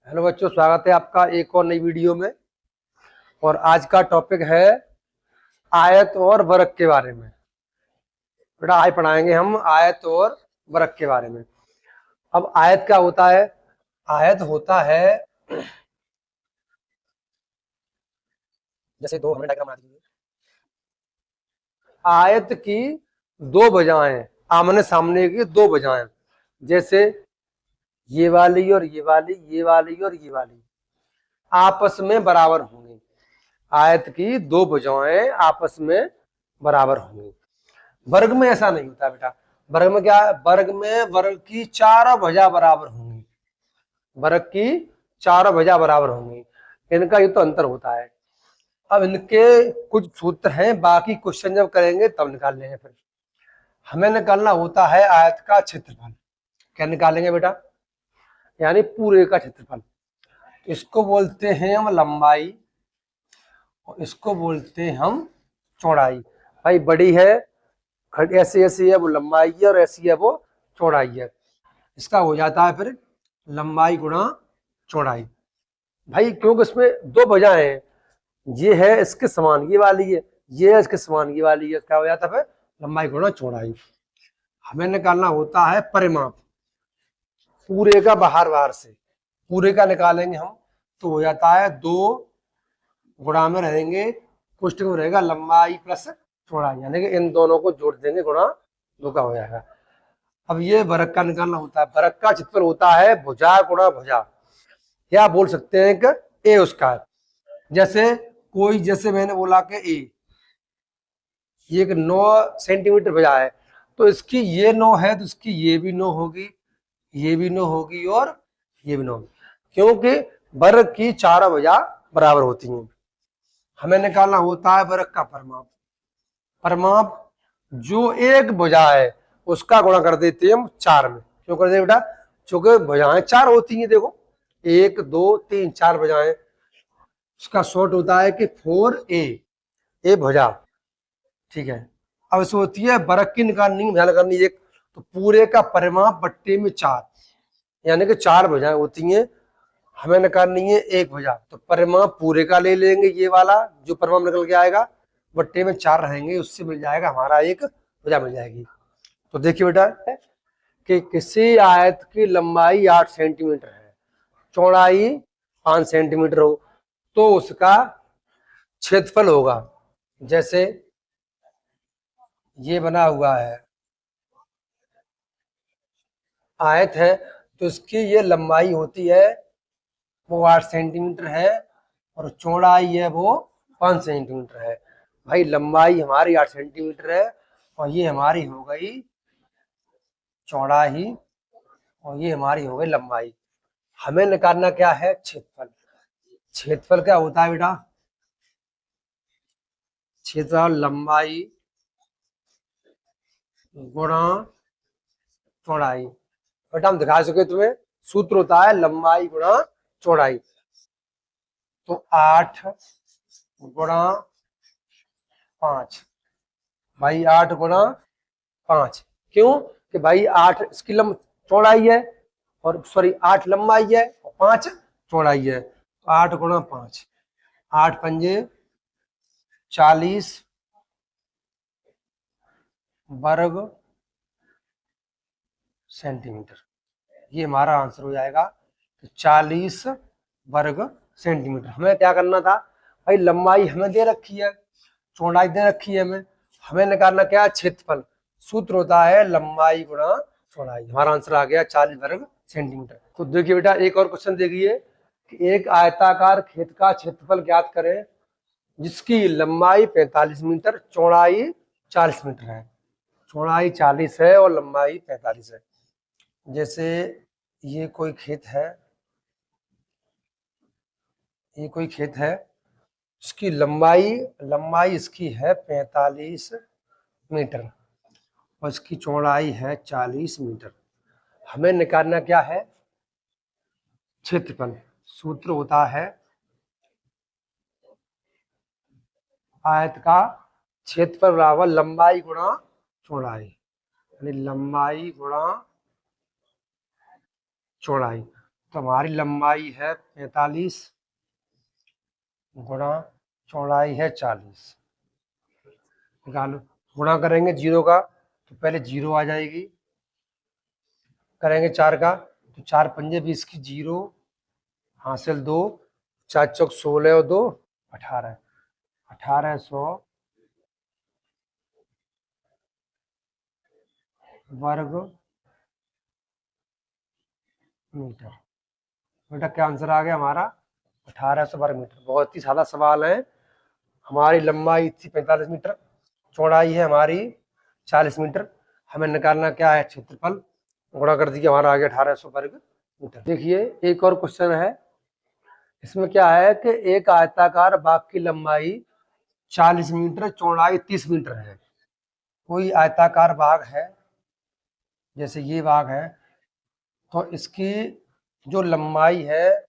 Hello बच्चों, स्वागत है आपका एक और नई वीडियो में। और आज का टॉपिक है आयत और वृत्त के बारे में। बेटा आज पढ़ाएंगे हम आयत और वृत्त के बारे में। अब आयत क्या होता है? आयत होता है, जैसे दो हमें डायग्राम बना दीजिए। आयत की दो भुजाएं, आमने सामने की दो भुजाएं, जैसे ये वाली और ये वाली, ये वाली और ये वाली आपस में बराबर होंगी। आयत की दो भुजाएं आपस में बराबर होंगी। वर्ग में ऐसा नहीं होता बेटा। वर्ग में क्या है? वर्ग में वर्ग की चारों भुजा बराबर होंगी। वर्ग की चारों भुजा बराबर होंगी। इनका ये तो अंतर होता है। अब इनके कुछ सूत्र हैं, बाकी क्वेश्चन जब करेंगे तब निकाल लेंगे। फिर हमें निकालना होता है आयत का क्षेत्रफल। क्या निकालेंगे बेटा? यानी पूरे का क्षेत्रफल। इसको बोलते हैं हम लंबाई और इसको बोलते हैं हम चौड़ाई। भाई बड़ी है, ऐसी ऐसी है वो लंबाई है और ऐसी है वो चौड़ाई है। इसका हो जाता है फिर लंबाई गुणा चौड़ाई। भाई क्योंकि इसमें दो भुजाएं हैं, ये है इसके समान ये वाली है, ये है इसके समान ये वाली है। क्या हो जाता है फिर? लंबाई गुणा चौड़ाई। हमें निकालना होता है परिमाप पूरे का, बाहर बाहर से पूरे का निकालेंगे हम तो हो जाता है दो गुणा में रहेंगे, कुछ में रहेगा लंबाई प्लस चौड़ाई, यानी कि इन दोनों को जोड़ देंगे, गुणा दो का हो जाएगा। अब ये वर्ग का निकालना होता है। वर्ग का क्षेत्रफल होता है भुजा गुणा भुजा, या बोल सकते हैं कि ए उसका है। जैसे कोई, जैसे मैंने बोला कि ए ये एक 9 सेंटीमीटर भुजा है, तो इसकी ये 9 है तो इसकी ये भी 9 होगी, ये भी 9 होगी और ये भी 9 होगी, क्योंकि वर्ग की चारों भुजा बराबर होती हैं। हमें निकालना होता है वर्ग का परिमाप। परिमाप जो एक भुजा है उसका गुणा कर देते हैं हम 4 में। क्यों कर दे बेटा? क्योंकि भुजाएं 4 होती हैं। देखो 1 2 3 4 भुजाएं। उसका शॉर्ट होता है कि 4a भुजा। ठीक है। अब इसमें होती है वर्ग की निकालनी, भुजा निकालनी एक, तो पूरे का परिमाप बट्टे में 4, यानी कि 4 भुजाएं होती हैं। हमें निकालनी है एक भुजा, तो परिमाप पूरे का ले लेंगे, ये वाला जो परिमाप निकल के आएगा बट्टे में 4 रहेंगे, उससे मिल जाएगा हमारा एक भुजा मिल जाएगी। तो देखिए बेटा कि किसी आयत की लंबाई 8 सेंटीमीटर है, चौड़ाई 5 सेंटीमीटर हो, तो उसका क्षेत्रफल होगा, जैसे ये बना हुआ है आयत है, तो इसकी ये लंबाई होती है वो 8 सेंटीमीटर है और चौड़ाई है वो 5 सेंटीमीटर है। भाई लंबाई हमारी 8 सेंटीमीटर है और ये हमारी हो गई चौड़ाई और ये हमारी हो गई लंबाई। हमें निकालना क्या है? क्षेत्रफल। क्षेत्रफल क्या होता है बेटा? क्षेत्रफल लंबाई गुणा चौड़ाई। बेटा हम दिखा चुके तुम्हें, सूत्र होता है लंबाई गुणा चौड़ाई। तो 8 गुणा 5, भाई 8 गुणा 5। क्यों? कि भाई 8 इसकी चौड़ाई है, और सॉरी 8 लंबाई है और 5 चौड़ाई है, तो 8 गुणा 5, 8 पंजे 40 वर्ग सेंटीमीटर। ये हमारा आंसर हो जाएगा, तो 40 वर्ग सेंटीमीटर। हमें क्या करना था? भाई लंबाई हमें दे रखी है, चौड़ाई दे रखी है, हमें निकालना क्या है? क्षेत्रफल। सूत्र होता है लंबाई गुणा चौड़ाई। हमारा आंसर आ गया 40 वर्ग सेंटीमीटर। तो देखिए बेटा एक और क्वेश्चन देखिए कि एक आयताकार खेत का क्षेत्रफल ज्ञात करें जिसकी लंबाई 45 मीटर, चौड़ाई 40 मीटर है। चौड़ाई 40 है और लंबाई 45 है। जैसे ये कोई खेत है, ये कोई खेत है, इसकी लंबाई लंबाई इसकी है 45 मीटर और इसकी चौड़ाई है 40 मीटर। हमें निकालना क्या है? क्षेत्रफल। सूत्र होता है आयत का क्षेत्रफल बराबर लंबाई गुणा चौड़ाई, यानी लंबाई गुणा चौड़ाई। तो हमारी लंबाई है 45 गुणा चौड़ाई है 40। निकालो। गुणा करेंगे 0 का तो पहले 0 आ जाएगी, करेंगे 4 का तो 4 पंजे 20 की 0 हासिल 2, 4 चौक 16 और 2 18, 1800 वर्ग मीटर। बेटा क्या आंसर आ गया हमारा? 1800 वर्ग मीटर। बहुत ही सादा सवाल है। हमारी लंबाई थी 45 मीटर, चौड़ाई है हमारी 40 मीटर। हमें निकालना क्या है? क्षेत्रफल। गुणा कर दीजिए, हमारा आ गया 1800 वर्ग मीटर। देखिए एक और क्वेश्चन है। इसमें क्या है कि एक आयताकार बाग की लंबाई 40 मीटर, चौड़ाई 30 मीटर है। कोई आयताकार बाग है, जैसे ये बाग है, तो इसकी जो लंबाई है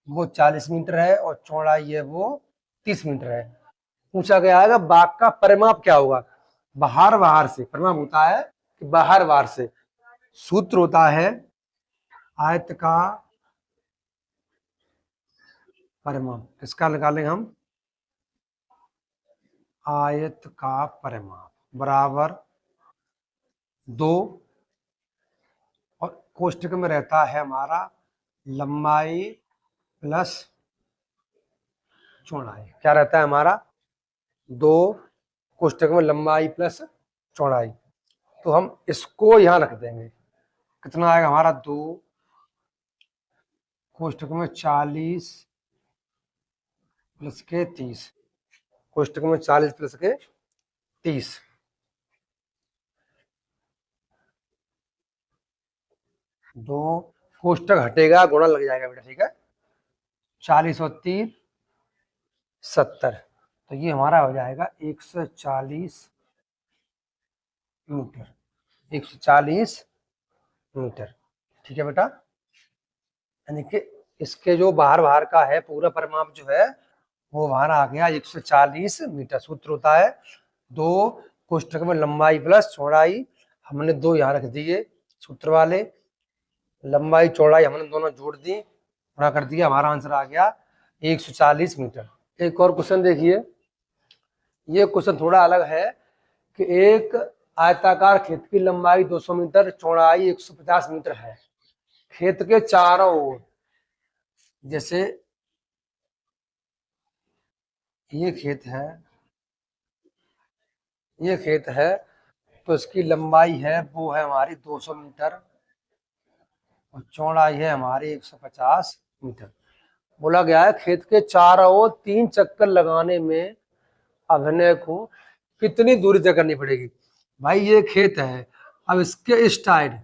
वो 40 मीटर है और चौड़ाई है वो 30 मीटर है। पूछा गया है बाग का परिमाप क्या होगा? बाहर बाहर से परिमाप होता है कि बाहर बाहर से। सूत्र होता है आयत का परिमाप। किसका निकालेंगे हम? आयत का परिमाप बराबर 2 और कोष्टक में रहता है हमारा लंबाई प्लस चौड़ाई। क्या रहता है हमारा? 2 कोष्टक में लंबाई प्लस चौड़ाई। तो हम इसको यहां रख देंगे। कितना आएगा हमारा? 2 कोष्टक में 40 प्लस के 30, कोष्टक में 40 प्लस के 30। दो कोष्टक हटेगा, गुणा लग जाएगा बेटा, ठीक है। 40 और 3 70, तो ये हमारा हो जाएगा 140 मीटर। 140 मीटर, ठीक है बेटा। यानी कि इसके जो बाहर बाहर का है पूरा परिमाप जो है वो बाहर आ गया 140 मीटर। सूत्र होता है 2 कोष्टक में लंबाई प्लस चौड़ाई। हमने 2 यहाँ रख दिए सूत्र वाले, लंबाई चौड़ाई हमने दोनों जोड़ दी, गुणा कर दिया, हमारा आंसर आ गया 140 मीटर। एक और क्वेश्चन देखिए। ये क्वेश्चन थोड़ा अलग है कि एक आयताकार खेत की लंबाई 200 मीटर, चौड़ाई 150 मीटर है। खेत के चारों ओर, जैसे ये खेत है, ये खेत है, तो इसकी लंबाई है वो है हमारी 200 मीटर और चौड़ाई है हमारी 150 मीटर। बोला गया है खेत के चारों ओर 3 चक्कर लगाने में अभिनय को कितनी दूरी तय करनी पड़ेगी? भाई ये खेत है, अब इसके इस साइड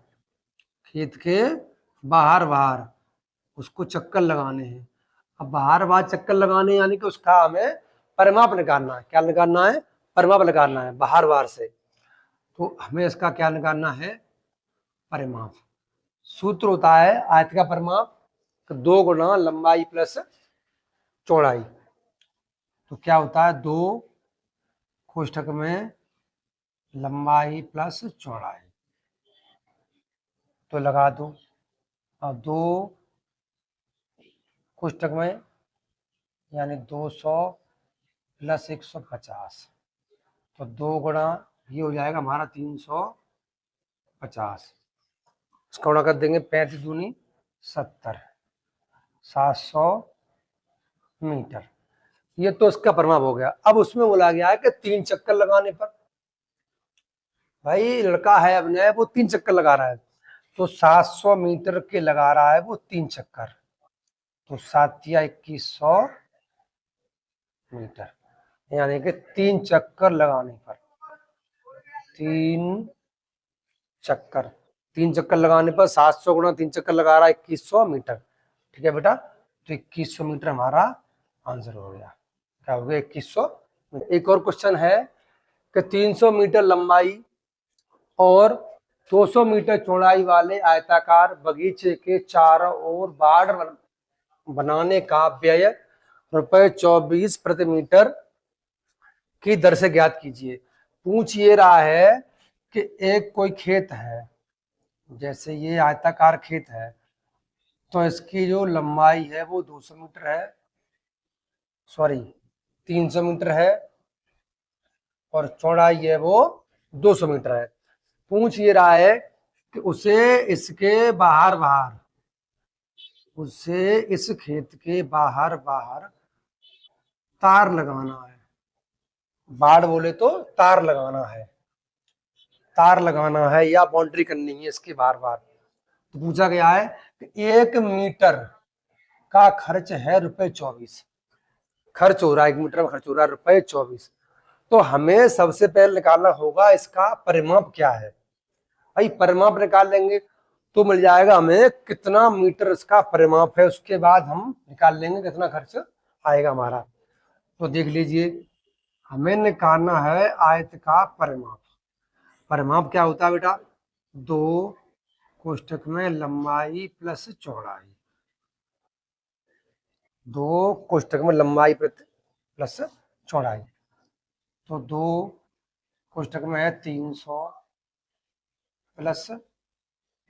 खेत के बाहर बाहर उसको चक्कर लगाने हैं। अब बाहर बाहर चक्कर लगाने यानी कि उसका हमें परिमाप निकालना है। क्या निकालना है? परिमाप निकालना है बाहर बाहर से। तो हमें इसका क्या निकालना है? परिमाप। सूत्र होता है आयत का परिमाप 2 गुना लंबाई प्लस चौड़ाई। तो क्या होता है? 2 कोष्टक में लंबाई प्लस चौड़ाई, तो लगा दो। अब 2 कोष्टक में यानी 200 प्लस 150, तो 2 गुणा ये हो जाएगा हमारा 350। इसका गुणा कर देंगे 35 दूनी 70, 700 मीटर। ये तो इसका परिमाप हो गया। अब उसमें बोला गया है कि 3 चक्कर लगाने पर, भाई लड़का है अपने वो 3 चक्कर लगा रहा है, तो 700 मीटर के लगा रहा है वो 3 चक्कर, तो 7 या 2100 मीटर। यानी कि 3 चक्कर लगाने पर, 3 चक्कर, 3 चक्कर लगाने पर 700 गुणा 3 चक्कर लगा रहा है 2100 मीटर, ठीक है बेटा। तो 2100 मीटर हमारा आंसर हो गया। क्या हो गया? 2100। एक और क्वेश्चन है कि 300 मीटर लंबाई और 200 मीटर चौड़ाई वाले आयताकार बगीचे के चारों ओर बाड़ बनाने का व्यय ₹24 प्रति मीटर की दर से ज्ञात कीजिए। पूछ ये रहा है कि एक कोई खेत है, जैसे ये आयताकार खेत है, तो इसकी जो लंबाई है वो 200 मीटर है, सॉरी 300 मीटर है, और चौड़ाई है वो 200 मीटर है। पूछ ये रहा है कि उसे इस खेत के बाहर बाहर तार लगाना है। बाड़ बोले तो तार लगाना है या बाउंड्री करनी है इसके बार बार। तो पूछा गया है कि 1 मीटर का खर्च है ₹24। खर्च हो रहा है 1 मीटर में, खर्च हो रहा है ₹24। तो हमें सबसे पहले निकालना होगा इसका परिमाप क्या है। भाई परिमाप निकाल लेंगे तो मिल जाएगा हमें कितना मीटर इसका परिमाप है, उसके बाद हम निकाल लेंगे कितना खर्च आएगा हमारा। तो देख लीजिए, हमें निकालना है आयत का परिमाप। परिमाप क्या होता है बेटा, 2 कोष्ठक में लंबाई प्लस चौड़ाई, 2 कोष्ठक में लंबाई प्लस चौड़ाई। तो 2 कोष्ठक में है 300 प्लस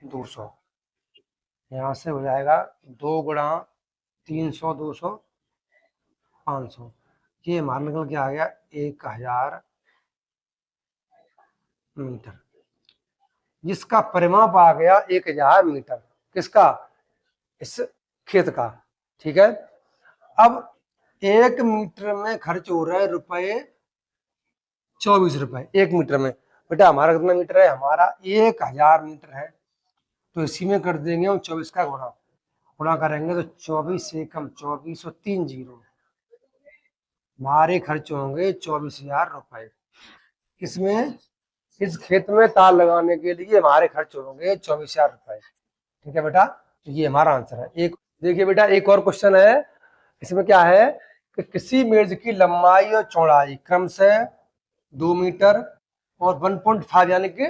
200, यहाँ से हो जाएगा 2 गुणा 300 200 500, ये हमारा निकल के आ गया 1000 मीटर। जिसका परिमाप आ गया 1000 मीटर, किसका, इस खेत का। ठीक है, अब 1 मीटर में खर्च हो रहा है ₹24। 1 मीटर में बेटा हमारा कितना मीटर है, हमारा 1000 मीटर है। तो इसी में कर देंगे हम 24 का गुणा करेंगे तो 24 से कम 24 और 3 जीरो, हमारे खर्च होंगे ₹24,000। इसमें इस खेत में तार लगाने के लिए हमारे खर्च होंगे ₹24,000। ठीक है बेटा, तो ये हमारा आंसर है। एक देखिए बेटा, एक और क्वेश्चन है, इसमें क्या है कि किसी मेज की लंबाई और चौड़ाई क्रमशः 2 मीटर और 1.5 यानी कि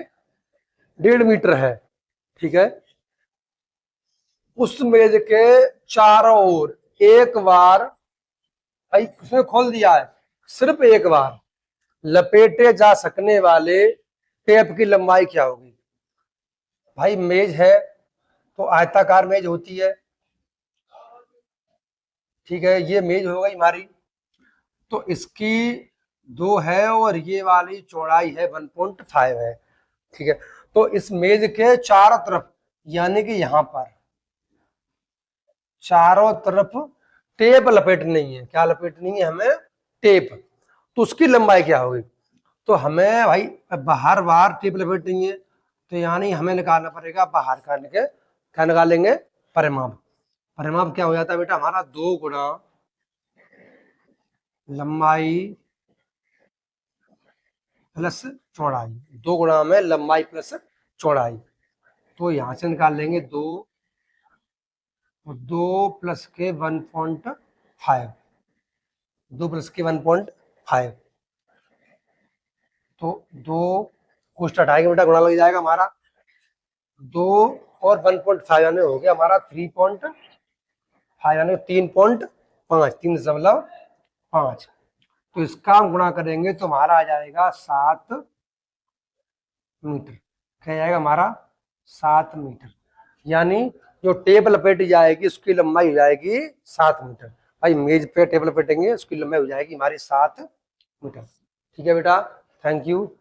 1.5 मीटर है। ठीक है, उस मेज के चारों ओर एक बार, उसने खोल दिया है, सिर्फ एक बार लपेटे जा सकने वाले टेप की लंबाई क्या होगी। भाई मेज है तो आयताकार मेज होती है, ठीक है, ये मेज हो गई हमारी, तो इसकी 2 है और ये वाली चौड़ाई है 1.5 है। ठीक है, तो इस मेज के चारों तरफ यानी कि यहाँ पर चारों तरफ टेप लपेटनी है। क्या लपेटनी है हमें, टेप। तो उसकी लंबाई क्या होगी, तो हमें भाई बाहर बाहर टेप लपेटनी है, तो यानी हमें निकालना पड़ेगा बाहर का, क्या निकालेंगे, परिमाप। परिमाप क्या हो जाता है बेटा हमारा, 2 गुणा लंबाई प्लस चौड़ाई, 2 गुणा में लंबाई प्लस चौड़ाई। तो यहां से निकाल लेंगे 2 प्लस के 1.5, 2 प्लस के 1.5, तो 2 कोष्ठ हटाएंगे बेटा, गुणा लग जाएगा हमारा 2 और 1.5 यानी हो गया हमारा 3.5 यानी 3.5, 3.5। तो इसका हम गुणा करेंगे तो हमारा आ जाएगा 7 मीटर। क्या जाएगा हमारा 7 मीटर, यानी जो टेप लपेटी जाएगी उसकी लंबाई हो जाएगी 7 मीटर। भाई मेज पे टेप लपेटेंगे उसकी लंबाई हो जाएगी हमारी 7 मीटर। ठीक है बेटा, थैंक यू।